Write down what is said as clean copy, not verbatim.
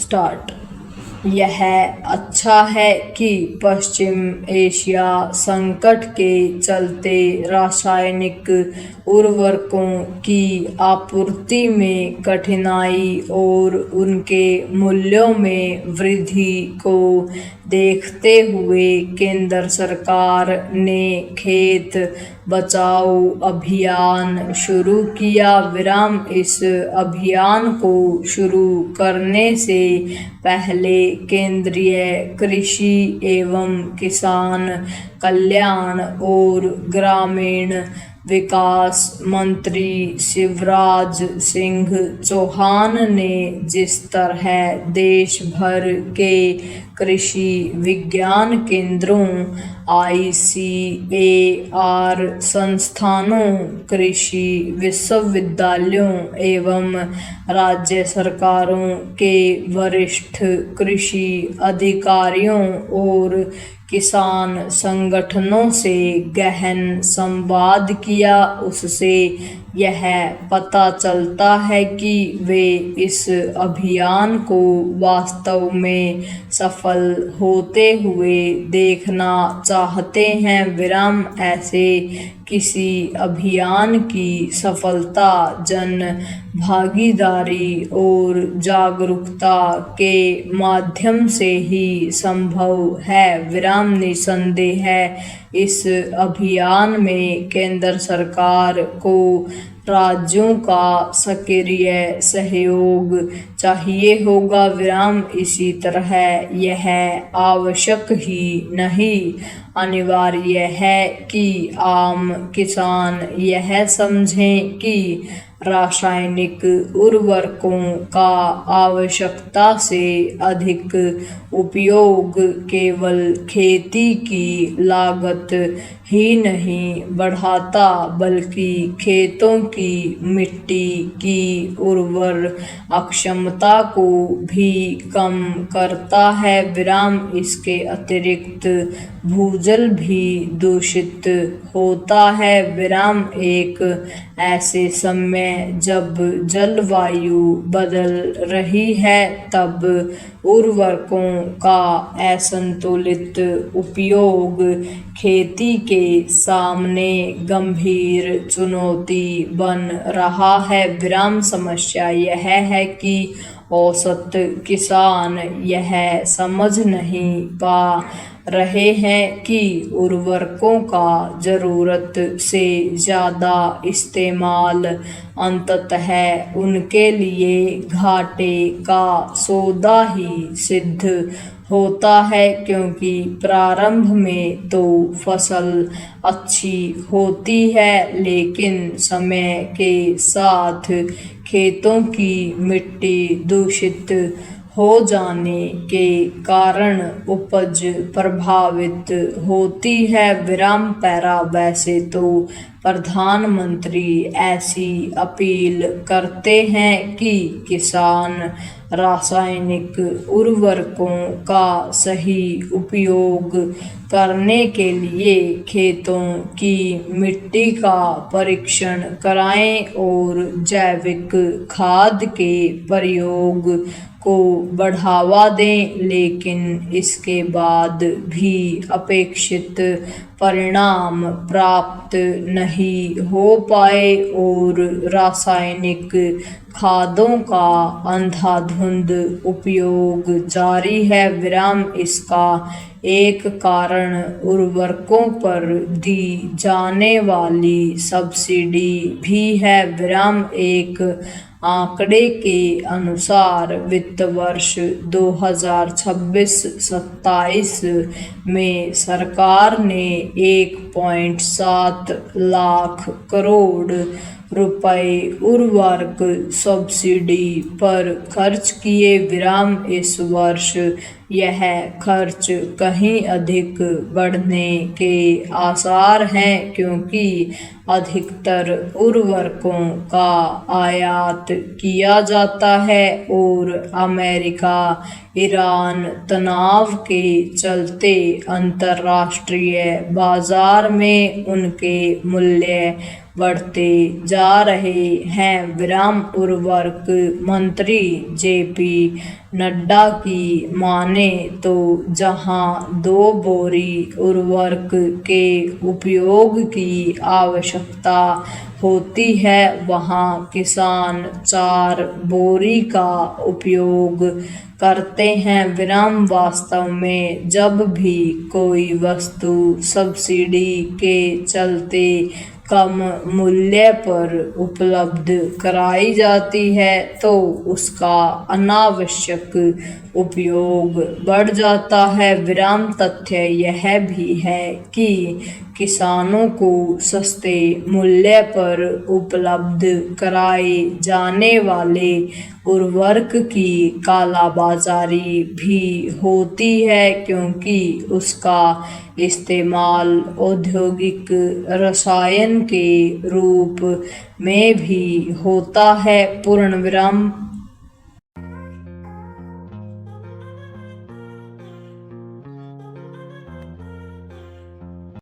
Start. यह अच्छा है कि पश्चिम एशिया संकट के चलते रासायनिक उर्वरकों की आपूर्ति में कठिनाई और उनके मूल्यों में वृद्धि को देखते हुए केंद्र सरकार ने खेत बचाओ अभियान शुरू किया। इस अभियान को शुरू करने से पहले केंद्रीय कृषि एवं किसान कल्याण और ग्रामीण विकास मंत्री शिवराज सिंह चौहान ने जिस तरह देश भर के कृषि विज्ञान केंद्रों, ICAR संस्थानों, कृषि विश्वविद्यालयों एवं राज्य सरकारों के वरिष्ठ कृषि अधिकारियों और किसान संगठनों से गहन संवाद किया, उससे यह पता चलता है कि वे इस अभियान को वास्तव में सफल होते हुए देखना चाहते हैं। ऐसे किसी अभियान की सफलता जन भागीदारी और जागरूकता के माध्यम से ही संभव है। निसंदेह इस अभियान में केंद्र सरकार को राज्यों का सक्रिय सहयोग चाहिए होगा। इसी तरह यह आवश्यक ही नहीं, अनिवार्य है कि आम किसान यह समझें कि रासायनिक उर्वरकों का आवश्यकता से अधिक उपयोग केवल खेती की लागत ही नहीं बढ़ाता, बल्कि खेतों की मिट्टी की उर्वर अक्षमता को भी कम करता है। इसके अतिरिक्त भूजल भी दूषित होता है। एक ऐसे समय जब जलवायु बदल रही है, तब उर्वरकों का असंतुलित उपयोग खेती के सामने गंभीर चुनौती बन रहा है। समस्या यह है कि औसत किसान यह समझ नहीं पा रहे हैं कि उर्वरकों का जरूरत से ज़्यादा इस्तेमाल अंततः उनके लिए घाटे का सौदा ही सिद्ध होता है, क्योंकि प्रारंभ में तो फसल अच्छी होती है, लेकिन समय के साथ खेतों की मिट्टी दूषित हो जाने के कारण उपज प्रभावित होती है। वैसे तो प्रधानमंत्री ऐसी अपील करते हैं कि किसान रासायनिक उर्वरकों का सही उपयोग करने के लिए खेतों की मिट्टी का परीक्षण कराएं और जैविक खाद के प्रयोग को बढ़ावा दें, लेकिन इसके बाद भी अपेक्षित परिणाम प्राप्त नहीं हो पाए और रासायनिक खादों का अंधाधुंध उपयोग जारी है। इसका एक कारण उर्वरकों पर दी जाने वाली सब्सिडी भी है। एक आंकड़े के अनुसार वित्त वर्ष 2026-27 में सरकार ने 1.7 लाख करोड़ रुपए उर्वरक सब्सिडी पर खर्च किए। इस वर्ष यह खर्च कहीं अधिक बढ़ने के आसार हैं क्योंकि अधिकतर उर्वरकों का आयात किया जाता है और अमेरिका ईरान तनाव के चलते अंतर्राष्ट्रीय बाजार में उनके मूल्य बढ़ते जा रहे हैं। उर्वरक मंत्री जेपी नड्डा की माने तो जहां 2 बोरी उर्वरक के उपयोग की आवश्यकता होती है वहां किसान 4 बोरी का उपयोग करते हैं। वास्तव में जब भी कोई वस्तु सब्सिडी के चलते कम मूल्य पर उपलब्ध कराई जाती है तो उसका अनावश्यक उपयोग बढ़ जाता है। तथ्य यह भी है कि किसानों को सस्ते मूल्य पर उपलब्ध कराए जाने वाले उर्वरक की कालाबाजारी भी होती है क्योंकि उसका इस्तेमाल औद्योगिक रसायन के रूप में भी होता है।